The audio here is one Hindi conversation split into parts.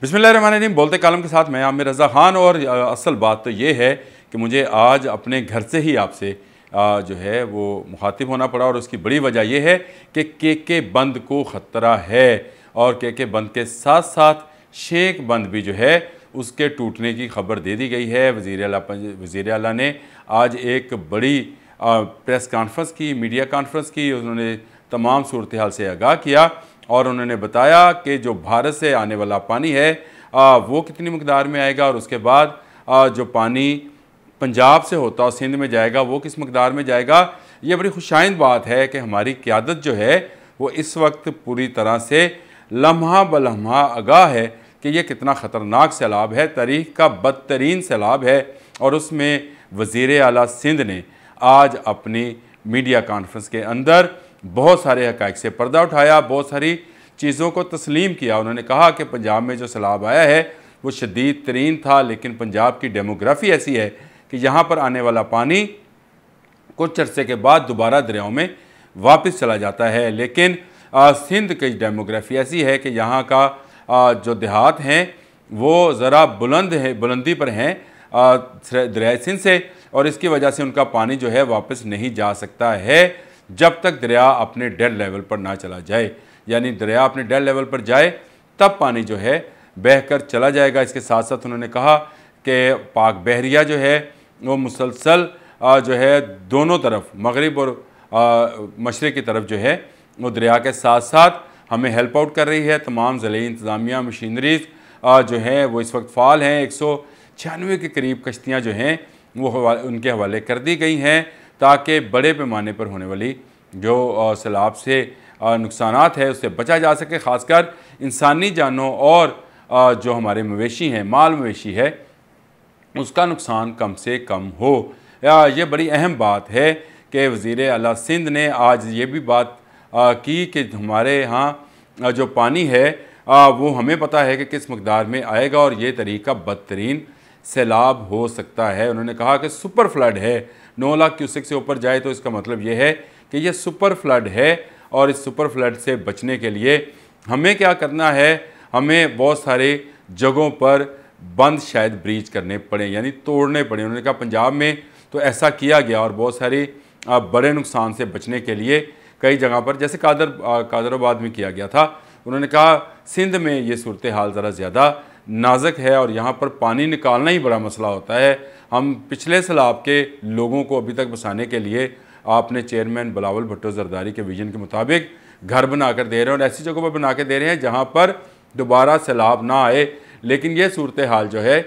बिस्मिल्लाहिर्रहमानिर्रहीम। बोलते कालम के साथ मैं आमिर रज़ा ख़ान। और असल बात तो ये है कि मुझे आज अपने घर से ही आपसे जो है वो मुखातिब होना पड़ा, और उसकी बड़ी वजह यह है कि के बंद को ख़तरा है, और के बंद के साथ साथ शेख बंद भी जो है उसके टूटने की खबर दे दी गई है। वज़ीर आला ने आज एक बड़ी प्रेस कॉन्फ्रेंस की, मीडिया कॉन्फ्रेंस की। उन्होंने तमाम सूरत हाल से आगाह किया और उन्होंने बताया कि जो भारत से आने वाला पानी है वो कितनी मकदार में आएगा, और उसके बाद जो पानी पंजाब से होता और सिंध में जाएगा वो किस मकदार में जाएगा। ये बड़ी खुशाइंद बात है कि हमारी क़यादत जो है वो इस वक्त पूरी तरह से लम्हा ब लम्हा आगाह है कि ये कितना ख़तरनाक सैलाब है, तारीख़ का बदतरीन सैलाब है। और उसमें वज़ीर आला सिंध ने आज अपनी मीडिया कॉन्फ्रेंस के अंदर बहुत सारे हक़ाइक़ से पर्दा उठाया, बहुत सारी चीज़ों को तस्लीम किया। उन्होंने कहा कि पंजाब में जो सैलाब आया है वो शदीद तरीन था, लेकिन पंजाब की डेमोग्राफ़ी ऐसी है कि यहाँ पर आने वाला पानी कुछ अरसे के बाद दोबारा दरियाओं में वापस चला जाता है। लेकिन सिंध की डेमोग्राफ़ी ऐसी है कि यहाँ का जो देहात हैं वो ज़रा बुलंदी पर हैं दरिया सिंध से, और इसकी वजह से उनका पानी जो है वापस नहीं जा सकता है जब तक दरिया अपने डेड लेवल पर ना चला जाए। यानी दरिया अपने डेड लेवल पर जाए तब पानी जो है बहकर चला जाएगा। इसके साथ साथ उन्होंने कहा कि पाक बहरिया जो है वो मुसलसल जो है दोनों तरफ मगरिब और मशरिक़ की तरफ जो है वो दरिया के साथ साथ हमें हेल्प आउट कर रही है। तमाम ज़िले इंतज़ामिया मशीनरीज जो हैं वो इस वक्त फ़ाल हैं। 196 के करीब कश्तियाँ जो हैं वो उनके हवाले कर दी गई हैं ताकि बड़े पैमाने पर होने वाली जो सैलाब से नुकसानात है उससे बचा जा सके, ख़ासकर इंसानी जानों और जो हमारे मवेशी हैं, माल मवेशी है, उसका नुकसान कम से कम हो। ये बड़ी अहम बात है कि वज़ीर आला सिंध ने आज ये भी बात की कि हमारे यहाँ जो पानी है वो हमें पता है कि किस मकदार में आएगा, और ये तरीका बदतरीन सैलाब हो सकता है। उन्होंने कहा कि सुपर फ्लड है, 9 लाख क्यूसेक से ऊपर जाए तो इसका मतलब ये है कि ये सुपर फ्लड है। और इस सुपर फ्लड से बचने के लिए हमें क्या करना है, हमें बहुत सारे जगहों पर बंद शायद ब्रीच करने पड़े, यानी तोड़ने पड़े। उन्होंने कहा पंजाब में तो ऐसा किया गया, और बहुत सारी बड़े नुकसान से बचने के लिए कई जगह पर जैसे कादराबाद में किया गया था। उन्होंने कहा सिंध में ये सूरत हाल ज़रा ज़्यादा नाजुक है और यहाँ पर पानी निकालना ही बड़ा मसला होता है। हम पिछले सैलाब के लोगों को अभी तक बसाने के लिए आपने चेयरमैन बिलावल भुट्टो ज़रदारी के विजन के मुताबिक घर बना कर दे रहे हैं, और ऐसी जगहों पर बना के दे रहे हैं जहाँ पर दोबारा सैलाब ना आए। लेकिन ये सूरत हाल जो है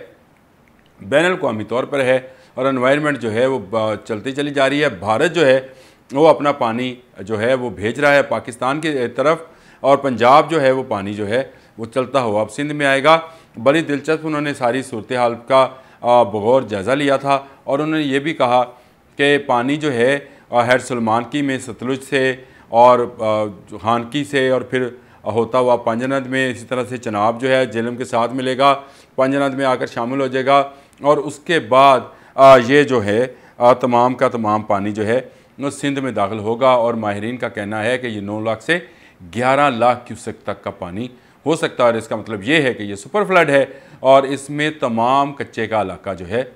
बैन अल-अक़वामी तौर पर है, और एनवायरनमेंट जो है वो चलती चली जा रही है। भारत जो है वो अपना पानी जो है वो भेज रहा है पाकिस्तान की तरफ, और पंजाब जो है वो पानी जो है वो चलता हुआ अब सिंध में आएगा। बड़ी दिलचस्प उन्होंने सारी सूरत हाल का बगौर जायज़ा लिया था, और उन्होंने ये भी कहा कि पानी जो है हैर सलमानकी में सतलुज से और खानकी से और फिर होता हुआ पंजनद में, इसी तरह से चनाब जो है जेलम के साथ मिलेगा, पंजनद में आकर शामिल हो जाएगा, और उसके बाद ये जो है तमाम का तमाम पानी जो है वो सिंध में दाखिल होगा। और माहिरीन का कहना है कि ये 9 लाख से 11 लाख क्यूसेक तक का पानी हो सकता है, और इसका मतलब ये है कि ये सुपर फ्लड है और इसमें तमाम कच्चे का इलाका जो है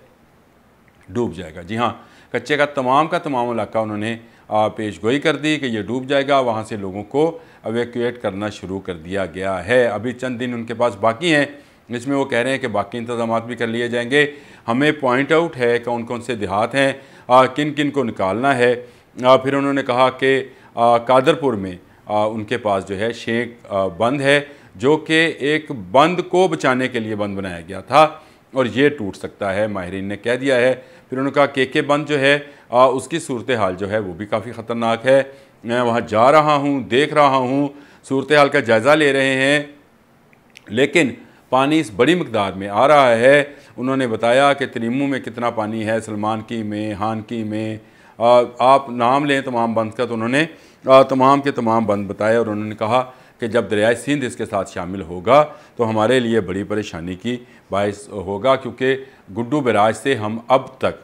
डूब जाएगा। जी हाँ, कच्चे का तमाम इलाका उन्होंने पेश गोई कर दी कि ये डूब जाएगा। वहाँ से लोगों को एवेक्यूएट करना शुरू कर दिया गया है। अभी चंद दिन उनके पास बाकी हैं, इसमें वो कह रहे हैं कि बाकी इंतजाम भी कर लिए जाएंगे। हमें पॉइंट आउट है कौन कौन से देहात हैं, किन किन को निकालना है। फिर उन्होंने कहा कि कादरपुर में उनके पास जो है शेख बंद है, जो कि एक बंद को बचाने के लिए बंद बनाया गया था, और ये टूट सकता है, माहिरीन ने कह दिया है। फिर उन्होंने कहा के बंद जो है उसकी सूरत हाल जो है वो भी काफ़ी ख़तरनाक है। मैं वहाँ जा रहा हूँ, देख रहा हूँ, सूरत हाल का जायज़ा ले रहे हैं, लेकिन पानी इस बड़ी मकदार में आ रहा है। उन्होंने बताया कि तरीमू में कितना पानी है, सलमानकी में, हानकी में, आप नाम लें तमाम बंद का, तो उन्होंने तमाम के तमाम बंद बताए। और उन्होंने कहा कि जब दरियाए सिंध इसके साथ शामिल होगा तो हमारे लिए बड़ी परेशानी की बायस होगा, क्योंकि गुड्डू बैराज से हम अब तक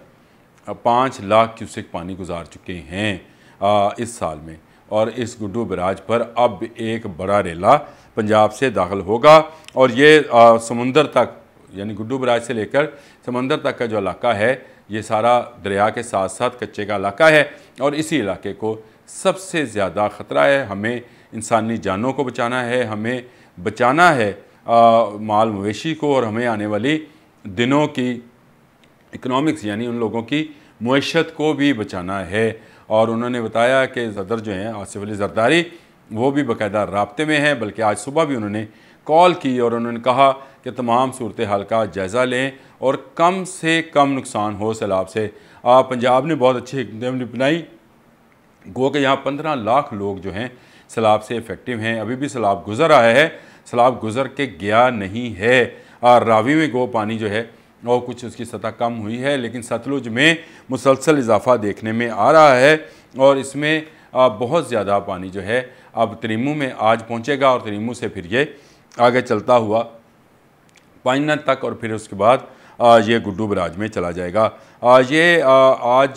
5 लाख क्यूसेक पानी गुजार चुके हैं इस साल में। और इस गुड्डू बराज पर अब एक बड़ा रेला पंजाब से दाखिल होगा और ये समुंदर तक, यानी गुड्डू बराज से लेकर समंदर तक का जो इलाका है ये सारा दरिया के साथ साथ कच्चे का इलाका है और इसी इलाके को सबसे ज़्यादा ख़तरा है। हमें इंसानी जानों को बचाना है, हमें बचाना है माल मवेशी को, और हमें आने वाली दिनों की इकनॉमिक्स यानी उन लोगों की मुईशत को भी बचाना है। और उन्होंने बताया कि सदर जो हैं आसिफ अली जरदारी वो भी बाकायदा राब्ते में हैं, बल्कि आज सुबह भी उन्होंने कॉल की और उन्होंने कहा कि तमाम सूरत हाल का जायज़ा लें और कम से कम नुकसान हो सैलाब से। पंजाब ने बहुत अच्छी इकदाम बनाई, गो कि यहाँ 15 लाख लोग जो हैं सैलाब से इफ़ेक्टिव हैं। अभी भी सैलाब गुज़र रहा है, सैलाब गुज़र के गया नहीं है। रावी में गो पानी जो है और कुछ उसकी सतह कम हुई है, लेकिन सतलुज में मुसलसल इजाफा देखने में आ रहा है और इसमें बहुत ज़्यादा पानी जो है अब तरीमू में आज पहुँचेगा और तरीमू से फिर ये आगे चलता हुआ पाइनन तक और फिर उसके बाद ये गुड्डू बराज में चला जाएगा। ये आज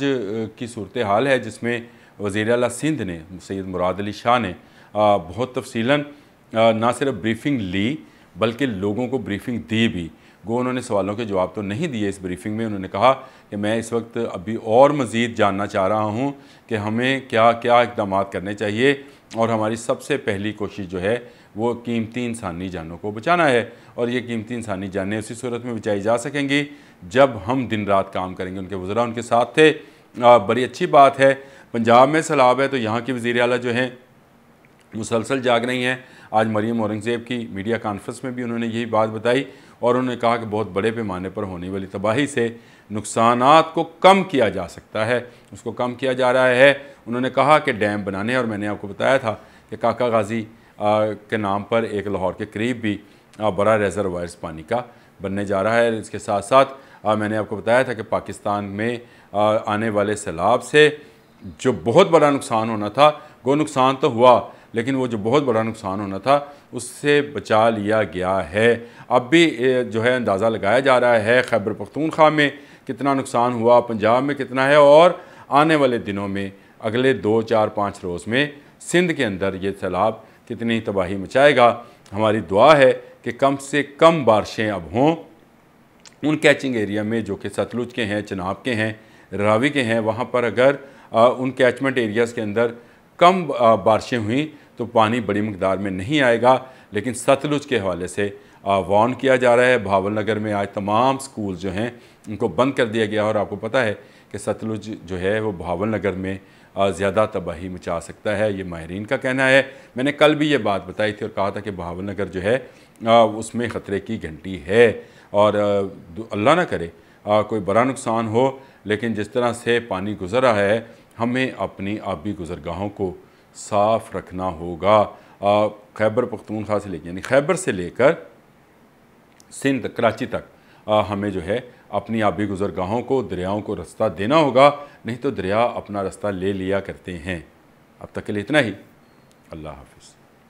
की सूरत हाल है जिसमें वज़ीर आला सिंध ने सैयद मुराद अली शाह ने बहुत तफसीलन ना सिर्फ ब्रीफिंग ली बल्कि लोगों को ब्रीफिंग दी भी। गो उन्होंने सवालों के जवाब तो नहीं दिए इस ब्रीफिंग में। उन्होंने कहा कि मैं इस वक्त अभी और मज़ीद जानना चाह रहा हूँ कि हमें क्या क्या इक़दाम करने चाहिए और हमारी सबसे पहली कोशिश जो है वो कीमती इंसानी जानों को बचाना है। और ये कीमती इंसानी जानें उसी सूरत में बचाई जा सकेंगी जब हम दिन रात काम करेंगे। उनके वज़रा उनके साथ थे। बड़ी अच्छी बात है, पंजाब में सैलाब है तो यहाँ की वज़ीर आला जो हैं मुसलसल जाग रही हैं। आज मरीम औरंगज़ेब की मीडिया कॉन्फ्रेंस में भी उन्होंने यही बात बताई और उन्होंने कहा कि बहुत बड़े पैमाने पर होने वाली तबाही से नुकसानात को कम किया जा सकता है, उसको कम किया जा रहा है। उन्होंने कहा कि डैम बनाने, और मैंने आपको बताया था कि काका गाजी के नाम पर एक लाहौर के करीब भी बड़ा रेजरवायर्स पानी का बनने जा रहा है। इसके साथ साथ मैंने आपको बताया था कि पाकिस्तान में आने वाले सैलाब से जो बहुत बड़ा नुकसान होना था, वो नुकसान तो हुआ लेकिन वो जो बहुत बड़ा नुकसान होना था उससे बचा लिया गया है। अब भी जो है अंदाज़ा लगाया जा रहा है खैबर पख्तूनख्वा में कितना नुकसान हुआ, पंजाब में कितना है, और आने वाले दिनों में अगले 2, 4, 5 रोज़ में सिंध के अंदर ये सैलाब कितनी तबाही मचाएगा। हमारी दुआ है कि कम से कम बारिशें अब हों उन कैचिंग एरिया में जो कि सतलुज के हैं, चनाब के हैं, रावी के हैं। वहाँ पर अगर उन कैचमेंट एरियाज़ के अंदर कम बारिशें हुई तो पानी बड़ी मकदार में नहीं आएगा। लेकिन सतलुज के हवाले से वार्न किया जा रहा है। भावल नगर में आज तमाम स्कूल जो हैं उनको बंद कर दिया गया और आपको पता है कि सतलुज जो है वो भावल नगर में ज़्यादा तबाही मचा सकता है, ये माहिरीन का कहना है। मैंने कल भी ये बात बताई थी और कहा था कि भावल नगर जो है उसमें ख़तरे की घंटी है और अल्लाह ना करे कोई बड़ा नुकसान हो। लेकिन जिस तरह से पानी गुज़र रहा है हमें अपनी आबी गुज़रगाहों को साफ़ रखना होगा। खैबर पख्तूनख्वा से लेकर यानी खैबर से लेकर सिंध कराची तक हमें जो है अपनी आबी गुज़रगाहों को, दरियाओं को रास्ता देना होगा, नहीं तो दरिया अपना रास्ता ले लिया करते हैं। अब तक के लिए इतना ही। अल्लाह हाफ़िज़।